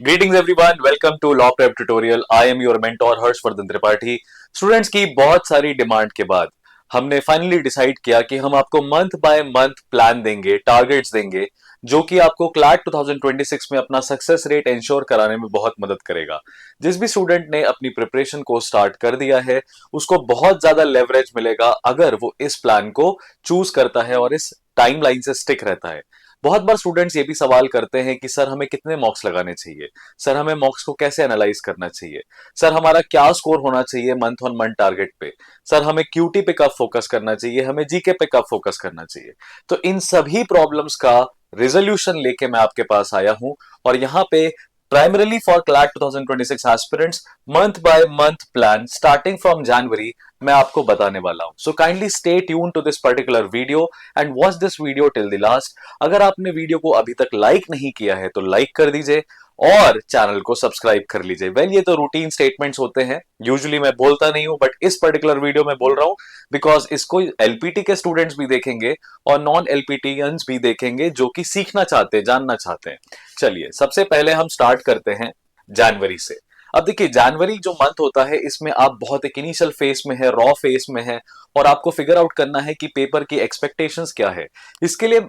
Greetings everyone, welcome to Law Prep Tutorial. I am your mentor Harshvardhan Tripathi. Students की बहुत सारी demand के बाद हमने फाइनली डिसाइड किया कि हम आपको मंथ बाय मंथ प्लान देंगे, टारगेट्स देंगे, जो कि आपको क्लैट 2026 में अपना सक्सेस रेट इंश्योर कराने में बहुत मदद करेगा। जिस भी स्टूडेंट ने अपनी प्रिपरेशन को स्टार्ट कर दिया है, उसको बहुत ज्यादा लेवरेज मिलेगा अगर वो इस प्लान को चूज करता है और इस टाइमलाइन से स्टिक रहता है। बहुत बार स्टूडेंट्स ये भी सवाल करते हैं कि सर हमें कितने मॉक्स लगाने चाहिए, सर हमें मॉक्स को कैसे एनालाइज करना चाहिए, सर हमारा क्या स्कोर होना चाहिए मंथ ऑन मंथ टारगेट पे, सर हमें क्यूटी पे कब फोकस करना चाहिए, हमें जीके पे कब फोकस करना चाहिए। तो इन सभी प्रॉब्लम्स का रिजोल्यूशन लेके मैं आपके पास आया हूं और यहां पे primarily for CLAT 2026 aspirants month by month plan starting from January मैं आपको बताने वाला हूं। So kindly stay tuned to this particular video and watch this video till the last। अगर आपने वीडियो को अभी तक लाइक नहीं किया है तो लाइक कर दीजिए और चैनल को सब्सक्राइब कर लीजिए। वेल ये तो रूटीन स्टेटमेंट्स होते हैं, यूजुअली मैं बोलता नहीं हूं, बट इस पर्टिकुलर वीडियो में बोल रहा हूं बिकॉज इसको एलपीटी के स्टूडेंट्स भी देखेंगे और नॉन एलपीटीएंस भी देखेंगे जो कि सीखना चाहते हैं, जानना चाहते हैं। चलिए सबसे पहले हम स्टार्ट करते हैं जनवरी से। अब देखिए जनवरी जो मंथ होता है इसमें आप बहुत एक इनिशियल फेस में है, रॉ फेस में है और आपको फिगर आउट करना है कि पेपर की एक्सपेक्टेशंस क्या है। इसके लिए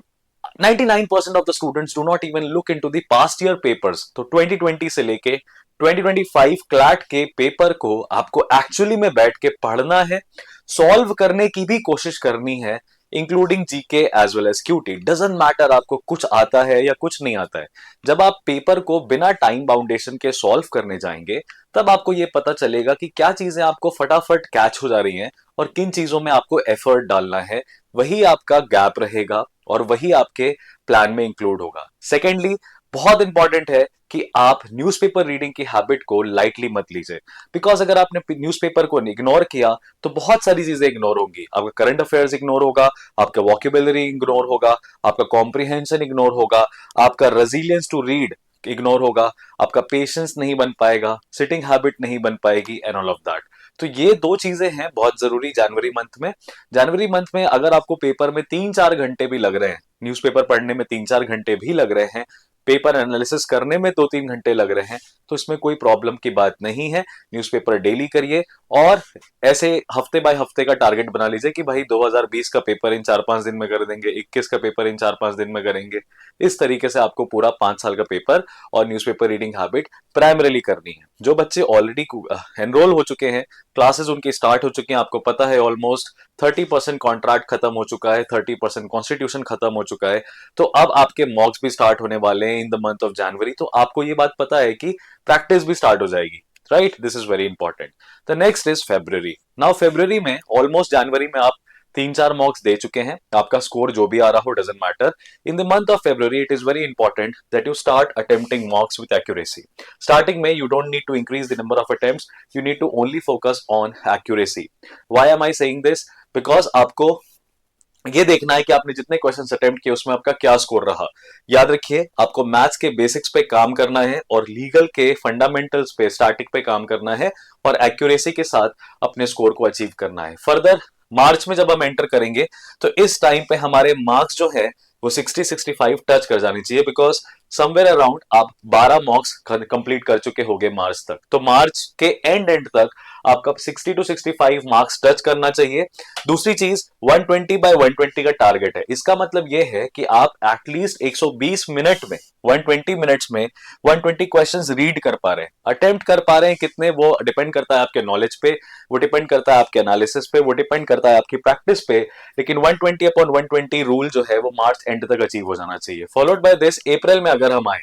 99% of the students do not even look into the past year papers. तो 2020 से लेके 2025 क्लैट के पेपर को आपको एक्चुअली में बैठ के पढ़ना है, सॉल्व करने की भी कोशिश करनी है, including GK as well as QT. Doesn't matter आपको कुछ आता है या कुछ नहीं आता है, जब आप पेपर को बिना टाइम बाउंडेशन के सॉल्व करने जाएंगे तब आपको यह पता चलेगा कि क्या चीजें आपको फटाफट कैच हो जा रही हैं और किन चीजों में आपको एफर्ट डालना है। वही आपका गैप रहेगा और वही आपके प्लान में इंक्लूड होगा। सेकेंडली बहुत इंपॉर्टेंट है कि आप न्यूज़पेपर रीडिंग की हैबिट को लाइटली मत लीजिए, बिकॉज अगर आपने न्यूज़पेपर को इग्नोर किया तो बहुत सारी चीजें इग्नोर होंगी। आपका करंट अफेयर्स इग्नोर होगा, आपका वोकेबुलरी इग्नोर होगा, आपका कॉम्प्रिहेंशन इग्नोर होगा, आपका रेजिलियंस टू रीड इग्नोर होगा, आपका पेशेंस नहीं बन पाएगा, सिटिंग हैबिट नहीं बन पाएगी एंड ऑल ऑफ दैट। तो ये दो चीजें हैं बहुत जरूरी जनवरी मंथ में। जनवरी मंथ में अगर आपको पेपर में 3-4 घंटे भी लग रहे हैं, न्यूज़पेपर पढ़ने में 3-4 घंटे भी लग रहे हैं, पेपर एनालिसिस करने में 2-3 घंटे लग रहे हैं, तो इसमें कोई प्रॉब्लम की बात नहीं है। न्यूज़पेपर डेली करिए और ऐसे हफ्ते बाय हफ्ते का टारगेट बना लीजिए कि भाई 2020 का पेपर इन 4-5 दिन में कर देंगे, 21 का पेपर इन 4-5 दिन में करेंगे। इस तरीके से आपको पूरा 5 साल का पेपर और न्यूज़पेपर रीडिंग हैबिट प्राइमरीली करनी है। जो बच्चे ऑलरेडी एनरोल हो चुके हैं, क्लासेस उनकी स्टार्ट हो चुकी हैं, आपको पता है ऑलमोस्ट 30% कॉन्ट्रैक्ट खत्म हो चुका है, 30% कॉन्स्टिट्यूशन खत्म हो चुका है, तो अब आपके मॉक्स भी स्टार्ट होने वाले हैं इन द मंथ ऑफ जनवरी। तो आपको ये बात पता है कि प्रैक्टिस भी स्टार्ट हो जाएगी, right? This is very important. The next is February. Now February में ऑलमोस्ट जनवरी में आप 3-4 मॉक्स दे चुके हैं, आपका स्कोर जो भी आ रहा हो doesn't matter. In the month of February it is very important that you start attempting mocks with accuracy. Starting में you don't need to increase the number of attempts, you need to only focus on accuracy. Why am I saying this? Because आपको ये देखना है कि आपने जितने questions attempt किए उसमें आपका क्या स्कोर रहा। याद रखिए आपको मैथ्स के बेसिक्स पे काम करना है और लीगल के फंडामेंटल्स पे, स्टैटिक पे काम करना है और एक्यूरेसी के साथ अपने स्कोर को अचीव करना है। फर्दर मार्च में जब हम एंटर करेंगे तो इस टाइम पे हमारे मार्क्स जो है वो 60-65 टच कर जानी चाहिए, बिकॉज समवेयर अराउंड आप 12 मॉक्स कंप्लीट कर चुके होंगे मार्च तक। तो मार्च के एंड तक आपका 60-65 मार्क्स टच करना चाहिए। दूसरी चीज 120/120 का टारगेट है। इसका मतलब यह है कि आप एटलीस्ट 120 मिनट में, 120 मिनट्स में 120 क्वेश्चंस रीड कर पा रहे हैं, अटेम्प्ट कर पा रहे हैं। कितने वो डिपेंड करता है आपके नॉलेज पे, वो डिपेंड करता है आपके एनालिसिस पे, वो डिपेंड करता है आपकी प्रैक्टिस पे। लेकिन 120/120 रूल जो है वो मार्च एंड तक अचीव हो जाना चाहिए। फॉलोड बाय दिस अप्रैल में अगर हम आए,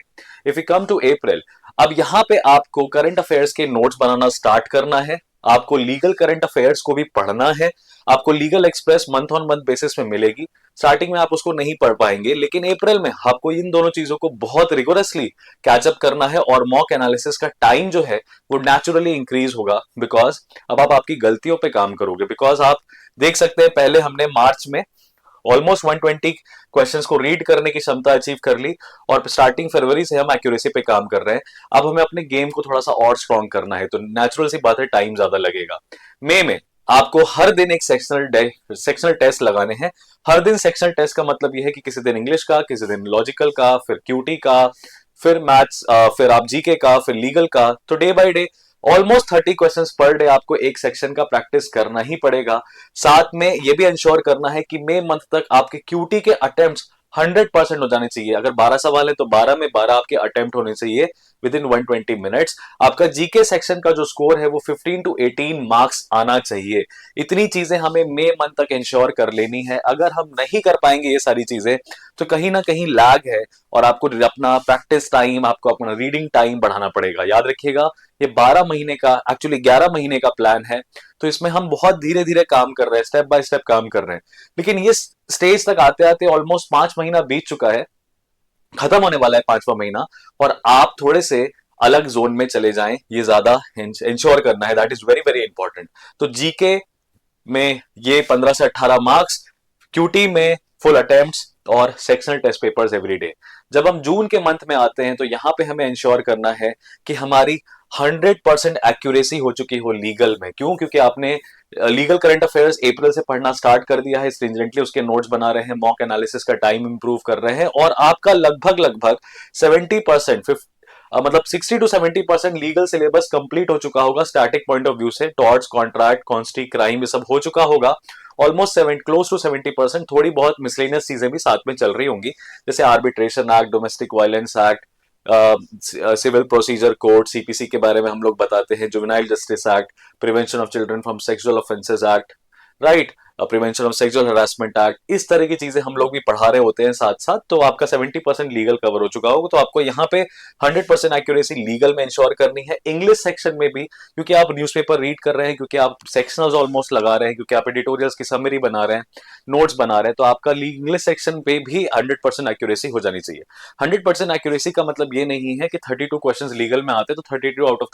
इफ यू कम टू अप्रैल, अब यहां पे आपको करंट अफेयर्स के नोट्स बनाना स्टार्ट करना है, आपको लीगल करंट अफेयर्स को भी पढ़ना है। आपको legal express month on month basis में मिलेगी। स्टार्टिंग में आप उसको नहीं पढ़ पाएंगे, लेकिन अप्रैल में आपको इन दोनों चीजों को बहुत रिगोरसली कैचअप करना है और मॉक एनालिसिस का टाइम जो है वो नेचुरली इंक्रीज होगा, बिकॉज अब आप आपकी गलतियों पे काम करोगे। बिकॉज आप देख सकते हैं पहले हमने मार्च में ऑलमोस्ट 120 क्वेश्चंस को रीड करने की क्षमता अचीव कर ली और स्टार्टिंग फरवरी से हम एक्यूरेसी पे काम कर रहे हैं। अब हमें अपने गेम को थोड़ा सा और स्ट्रॉन्ग करना है, तो नेचुरल सी बात है टाइम ज्यादा लगेगा। मई में आपको हर दिन एक सेक्शनल टेस्ट लगाने हैं। हर दिन सेक्शनल टेस्ट का मतलब यह है कि किसी दिन इंग्लिश का, किसी दिन लॉजिकल का, फिर क्यूटी का, फिर मैथ्स, फिर आप जीके का, फिर लीगल का। तो day by day almost 30 questions per day आपको एक सेक्शन का प्रैक्टिस करना ही पड़ेगा। साथ में ये भी इंश्योर करना है कि मई मंथ तक आपके क्यूटी के अटेम्प्ट्स 100% हो जाने चाहिए। अगर 12 सवाल है तो 12 में 12 आपके अटेम्प्ट होने चाहिए विद इन 120 मिनट्स। आपका जीके सेक्शन का जो स्कोर है वो 15 टू 18 मार्क्स आना चाहिए। इतनी चीजें हमें मई मंथ तक इंश्योर कर लेनी है। अगर हम नहीं कर पाएंगे ये सारी चीजें तो कहीं ना कहीं लैग है, और आपको अपना प्रैक्टिस टाइम, आपको अपना रीडिंग टाइम बढ़ाना पड़ेगा। याद रखिएगा, ये 12 महीने का, एक्चुअली 11 महीने का प्लान है। तो इसमें हम बहुत धीरे धीरे काम कर रहे हैं, स्टेप बाय स्टेप काम कर रहे हैं। लेकिन ये स्टेज तक आते आते ऑलमोस्ट 5 महीना बीत चुका है, खत्म होने वाला है 5वां महीना, और आप थोड़े से अलग जोन में चले जाएं, ये ज्यादा इंश्योर करना है। That is very very important. तो जीके में ये 15 से 18 मार्क्स, क्यूटी में फुल अटेम्प्ट्स, और sectional test papers every day. जब हम जून के मंथ में आते हैं तो यहां पे हमें इंश्योर करना है कि हमारी 100% एक्यूरेसी हो चुकी हो लीगल में। क्यों? क्योंकि आपने लीगल करंट अफेयर्स अप्रैल से पढ़ना स्टार्ट कर दिया है, स्ट्रिंजेंटली उसके नोट्स बना रहे हैं, मॉक एनालिसिस का टाइम इंप्रूव कर रहे हैं, और आपका लगभग लगभग 70%, मतलब 60 टू 70% लीगल सिलेबस कंप्लीट हो चुका होगा स्टैटिक पॉइंट ऑफ व्यू से। टॉर्ट्स, कॉन्ट्रैक्ट, कॉन्स्टी, क्राइम, ये सब हो चुका होगा ऑलमोस्ट 7 क्लोज टू 70%। थोड़ी बहुत मिसलेनियस चीजें भी साथ में चल रही होंगी, जैसे arbitration act, domestic violence act, civil procedure code, CPC के बारे में हम लोग बताते हैं, juvenile justice act, prevention of children from sexual offences act, right, prevention of sexual harassment act. इस तरह की चीजें हम लोग भी पढ़ा रहे होते हैं साथ साथ। तो आपका 70% लीगल कवर हो चुका होगा। तो आपको यहाँ पे 100% एक्यूरेसी लीगल में इंश्योर करनी है। इंग्लिश सेक्शन में भी, क्योंकि आप न्यूज़पेपर रीड कर रहे हैं, क्योंकि आप सेक्शनल्स ऑलमोस्ट लगा रहे हैं, क्योंकि आप एडिटोरियल्स की समरी बना रहे हैं, नोट्स बना रहे हैं, तो आपका इंग्लिश सेक्शन पे भी 100% एक्यूरेसी हो जानी चाहिए। 100% एक्यूरेसी का मतलब ये नहीं है कि 32 क्वेश्चंस लीगल में आते हैं तो 32 आउट ऑफ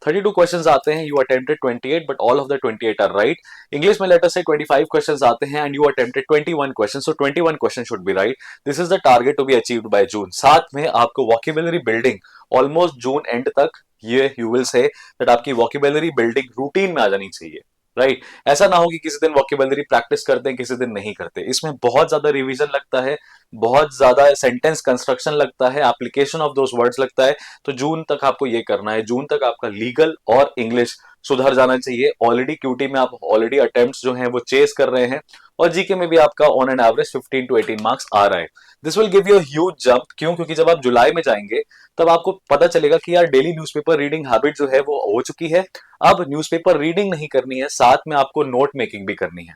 32 क्वेश्चंस आते हैं, you attempted 28 but all of the 28 are right. English में लेटर से 25 क्वेश्चंस आते हैं and you attempted 21 questions, so 21 question should be right. This is the target to be achieved by June. साथ में आपको vocabulary building almost June end तक, ये you will say that आपकी वोकैबुलरी बिल्डिंग रूटीन में आ जानी चाहिए, राइट। ऐसा ना हो कि किसी दिन वोकैबुलरी प्रैक्टिस करते हैं, किसी दिन नहीं करते। इसमें बहुत ज्यादा रिवीजन लगता है, बहुत ज्यादा सेंटेंस कंस्ट्रक्शन लगता है, एप्लीकेशन ऑफ दोस वर्ड्स लगता है। तो जून तक आपको ये करना है। जून तक आपका लीगल और इंग्लिश सुधर जाना चाहिए। ऑलरेडी क्यूटी में आप ऑलरेडी अटेम्प्ट्स जो हैं वो चेस कर रहे हैं, और जीके में भी आपका on an average 15 to 18 marks आ रहा है। This will give you huge jump. क्यों? क्योंकि जब आप जुलाई में जाएंगे तब आपको पता चलेगा कि यार डेली न्यूज़पेपर रीडिंग हैबिट जो है वो हो चुकी है। अब न्यूज़पेपर रीडिंग नहीं करनी है, साथ में आपको नोट मेकिंग भी करनी है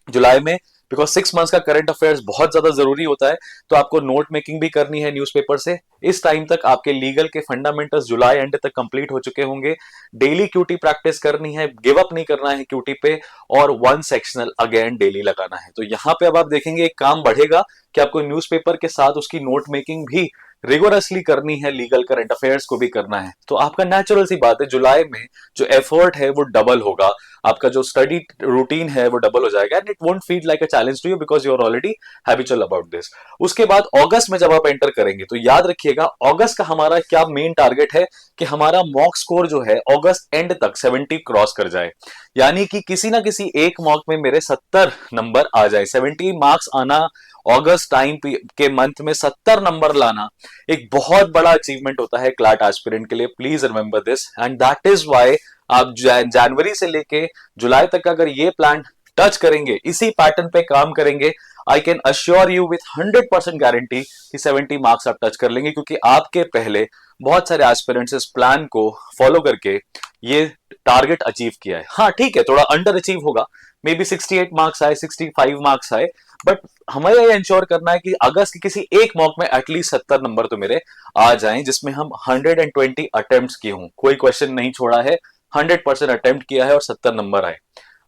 जुलाई में, बिकॉज 6 मंथ्स का करंट अफेयर्स बहुत ज्यादा जरूरी होता है। तो आपको नोट मेकिंग भी करनी है न्यूज़पेपर से। इस टाइम तक आपके लीगल के फंडामेंटल्स जुलाई एंड तक कंप्लीट हो चुके होंगे। डेली क्यूटी प्रैक्टिस करनी है, गिव अप नहीं करना है क्यूटी पे, और वन सेक्शनल अगेन डेली लगाना है। तो यहां पे अब आप देखेंगे एक काम बढ़ेगा कि आपको न्यूज़पेपर के साथ उसकी नोट मेकिंग भी रिगोरसली करनी है, लीगल करंट अफेयर्स को भी करना है। तो आपका नेचुरल सी बात है, जुलाई में जो एफर्ट है वो डबल होगा, आपका जो स्टडी रूटीन है वो डबल हो जाएगा, and it won't feel like a challenge to you because you are already habitual about this. उसके बाद अगस्त में जब आप एंटर करेंगे तो याद रखिएगा अगस्त का हमारा क्या मेन टारगेट है कि हमारा मॉक स्कोर जो है अगस्त एंड तक 70 क्रॉस कर जाए। यानी कि किसी ना किसी एक मॉक में मेरे 70 नंबर आ जाए। 70 मार्क्स आना अगस्त टाइम के मंथ में 70 नंबर लाना एक बहुत बड़ा अचीवमेंट होता है क्लैट एस्पिरेंट के लिए। Please remember this, and that is why आप जनवरी से लेके जुलाई तक अगर ये प्लान टच करेंगे, इसी पैटर्न पे काम करेंगे, I can assure you with 100% guarantee कि 70 मार्क्स आप टच कर लेंगे, क्योंकि आपके पहले बहुत सारे एस्पिरेंट्स इस प्लान को फॉलो करके ये टारगेट अचीव किया है। हाँ ठीक है, थोड़ा अंडर अचीव होगा, मे बी 68 मार्क्स आए, 65 मार्क्स आए, बट हमें ये इंश्योर करना है कि अगस्त की किसी एक मॉक में एटलीस्ट 70 नंबर तो मेरे आ जाएं, जिसमें हम 120 अटेम्प्ट्स किए हों, कोई क्वेश्चन नहीं छोड़ा है, 100% अटेम्प्ट किया है और 70 नंबर आए।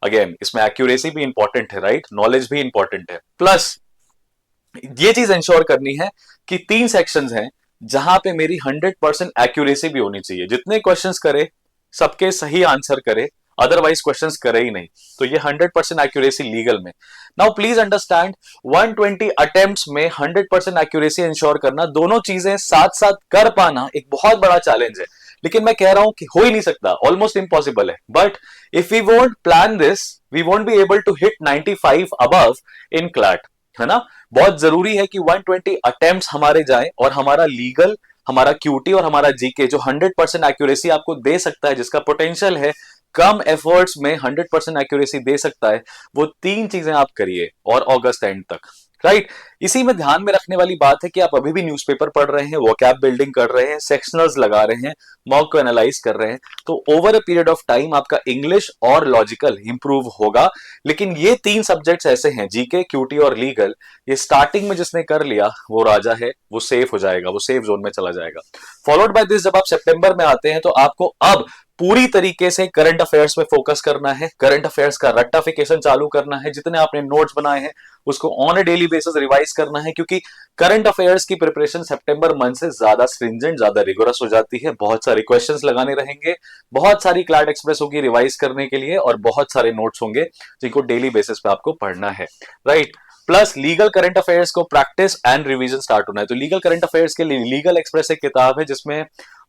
अगेन इसमें एक्यूरेसी भी इंपॉर्टेंट है, राइट, नॉलेज भी इंपॉर्टेंट है। प्लस ये चीज इंश्योर करनी है कि 3 सेक्शंस हैं जहां पे मेरी 100% एक्यूरेसी भी होनी चाहिए। जितने क्वेश्चंस करे सबके सही आंसर करे, अदरवाइज क्वेश्चंस करे ही नहीं। तो ये 100% एक्यूरेसी लीगल में। नाउ प्लीज अंडरस्टैंड, 120 अटेम्प्ट्स में 100% एक्यूरेसी इंश्योर करना, दोनों चीजें साथ साथ कर पाना एक बहुत बड़ा चैलेंज है। लेकिन मैं कह रहा हूं कि हो ही नहीं सकता, ऑलमोस्ट इम्पॉसिबल है। But if we won't plan this, we won't be able to hit 95 above in CLAT. है ना। बहुत जरूरी है कि 120 अटेम्प्ट्स हमारे जाएं और हमारा लीगल, हमारा क्यूटी और हमारा जीके जो 100% एक्यूरेसी आपको दे सकता है, जिसका पोटेंशियल है कम एफर्ट्स में 100% एक्यूरेसी दे सकता है, वो तीन चीजें आप करिए और अगस्त एंड तक, राइट। इसी में ध्यान में रखने वाली बात है कि आप अभी भी न्यूज़पेपर पढ़ रहे हैं, वोकैब बिल्डिंग कर रहे हैं, सेक्शनल्स लगा रहे हैं, मॉक को एनालाइज कर रहे हैं, तो over a period of time आपका इंग्लिश और लॉजिकल इंप्रूव होगा। लेकिन ये तीन सब्जेक्ट्स ऐसे हैं, जीके, क्यूटी और लीगल, ये स्टार्टिंग में जिसने कर लिया वो राजा है, वो सेफ हो जाएगा, वो सेफ जोन में चला जाएगा। फॉलोड बाय दिस, जब आप सितंबर में आते हैं तो आपको अब पूरी तरीके से करंट अफेयर्स में फोकस करना है, करंट अफेयर्स का रट्टाफिकेशन चालू करना है, जितने आपने नोट्स बनाए हैं उसको on a daily basis revise करना है, क्योंकि करंट अफेयर्स की प्रिपरेशन सितंबर मंथ से ज्यादा स्ट्रिंजेंट, ज्यादा रिगोरस हो जाती है। बहुत सारे क्वेश्चंस लगाने रहेंगे, बहुत सारी क्लैट एक्सप्रेस होगी रिवाइज करने के लिए, और बहुत सारे नोट्स होंगे जिनको डेली बेसिस पे आपको पढ़ना है, right. Plus legal current affairs को प्रैक्टिस एंड रिवीजन स्टार्ट होना है। तो लीगल करंट अफेयर्स के लिए लीगल एक्सप्रेस एक किताब है, जिसमें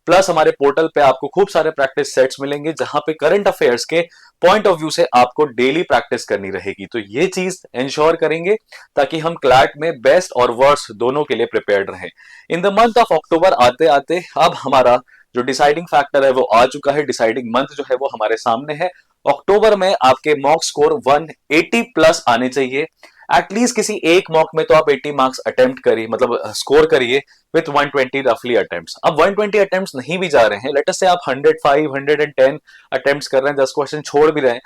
प्लस हमारे पोर्टल पे आपको खूब सारे प्रैक्टिस सेट्स मिलेंगे, जहां पे करंट अफेयर्स के पॉइंट ऑफ व्यू से आपको डेली प्रैक्टिस करनी रहेगी। तो ये चीज इंश्योर करेंगे ताकि हम क्लैट में बेस्ट और वर्स्ट दोनों के लिए प्रिपेयर्ड रहें। इन द मंथ ऑफ अक्टूबर आते आते अब हमारा जो डिसाइडिंग फैक्टर है वो आ चुका है, डिसाइडिंग मंथ जो है वो हमारे सामने है। अक्टूबर में आपके मॉक स्कोर 180 प्लस आने चाहिए। एटलीस्ट किसी एक मॉक में तो आप 80 मार्क्स अटेम्प्ट करिए, मतलब स्कोर करिए विथ 120 रफली अटेम्प्ट्स। अब 120 अटेम्प्ट्स नहीं भी जा रहे हैं, लेट अस से आप 105 110 अटेम्प्ट्स कर रहे हैं, 10 क्वेश्चन छोड़ भी रहे हैं,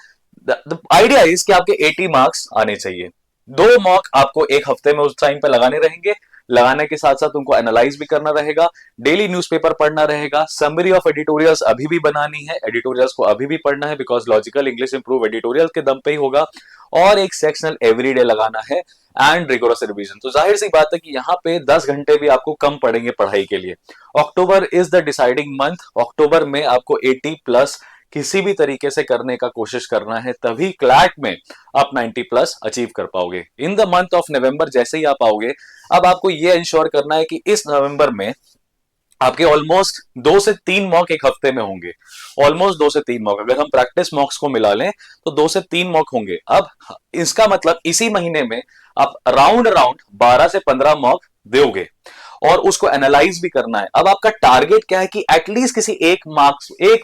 द आइडिया इज कि आपके 80 मार्क्स आने चाहिए। दो मॉक आपको एक हफ्ते में उस टाइम पे लगाने रहेंगे, लगाने के साथ साथ उनको एनालाइज भी करना रहेगा, डेली न्यूज़पेपर पढ़ना रहेगा, समरी ऑफ एडिटोरियल्स अभी भी बनानी है, एडिटोरियल्स को अभी भी पढ़ना है, because logical English improve editorial के दम पे ही होगा, और एक सेक्शनल एवरीडे लगाना है एंड रिगोरस रिवीजन। तो जाहिर सी बात है कि यहाँ पे 10 घंटे भी आपको कम पड़ेंगे पढ़ाई के लिए। October is the deciding month. October में आपको 80 प्लस किसी भी तरीके से करने का कोशिश करना है, तभी क्लैट में आप 90 प्लस अचीव कर पाओगे। इन द मंथ ऑफ नवंबर जैसे ही आप आओगे, अब आपको यह इंश्योर करना है कि इस नवंबर में आपके ऑलमोस्ट 2 से 3 मॉक एक हफ्ते में होंगे। ऑलमोस्ट 2 से 3 मॉक, अगर हम प्रैक्टिस मॉक्स को मिला लें तो 2 से 3 मॉक होंगे। अब इसका मतलब इसी महीने में आप राउंड राउंड 12 से 15 मॉक दोगे, और उसको एनालाइज भी करना है। अब आपका टारगेट क्या है कि एटलीस्ट किसी एक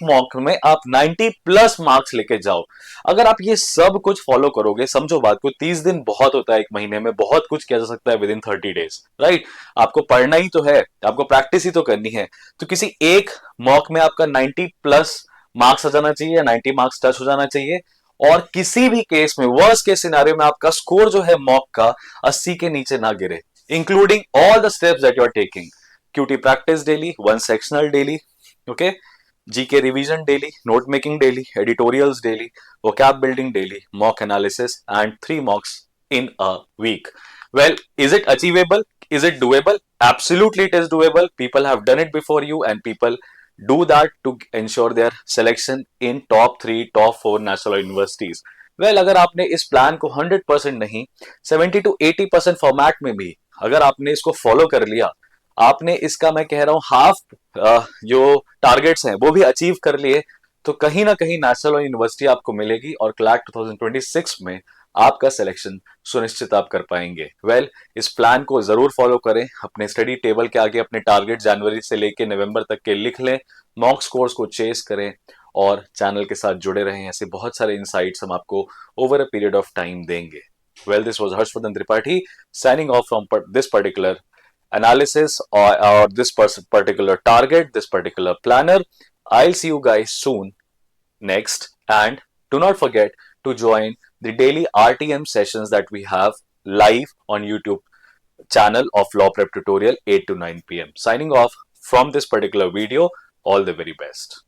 मॉक में आप 90 प्लस मार्क्स लेके जाओ। अगर आप ये सब कुछ फॉलो करोगे, समझो बात को, 30 दिन बहुत होता है एक महीने में, बहुत कुछ किया जा सकता है विद इन 30 डेज, राइट। आपको पढ़ना ही तो है, आपको प्रैक्टिस ही तो करनी है, तो किसी एक मॉक में आपका 90 प्लस मार्क्स आ जाना चाहिए, 90 मार्क्स टच हो जाना चाहिए। और किसी भी केस में, वर्स्ट केस सिनेरियो में, आपका स्कोर जो है मॉक का 80 के नीचे ना गिरे, including all the steps that you are taking. QT practice daily, one sectional daily, okay? GK revision daily, note making daily, editorials daily, vocab building daily, mock analysis, and 3 mocks in a week. Well, is it achievable? Is it doable? Absolutely, it is doable. People have done it before you, and people do that to ensure their selection in top 3, top 4 national universities. Well अगर आपने इस plan को 100% नहीं, 70 to 80% format में भी अगर आपने इसको फॉलो कर लिया, आपने इसका, मैं कह रहा हूं, हाफ जो टारगेट्स हैं वो भी अचीव कर लिए, तो कहीं ना कहीं नेशनल यूनिवर्सिटी आपको मिलेगी, और क्लैट 2026 में आपका सिलेक्शन सुनिश्चित आप कर पाएंगे। वेल इस प्लान को जरूर फॉलो करें, अपने स्टडी टेबल के आगे अपने टारगेट जनवरी से लेके नवंबर तक के लिख लें, मॉक स्कोर्स को चेस करें, और चैनल के साथ जुड़े रहें। ऐसे बहुत सारे इंसाइट्स हम आपको over a period of time देंगे। Well this was Harshvardhan Tripathi signing off from this particular analysis, or this particular target, this particular planner. I'll see you guys soon next, and do not forget to join the daily RTM sessions that we have live on YouTube channel of Law Prep Tutorial 8 to 9 p.m. Signing off from this particular video. All the very best.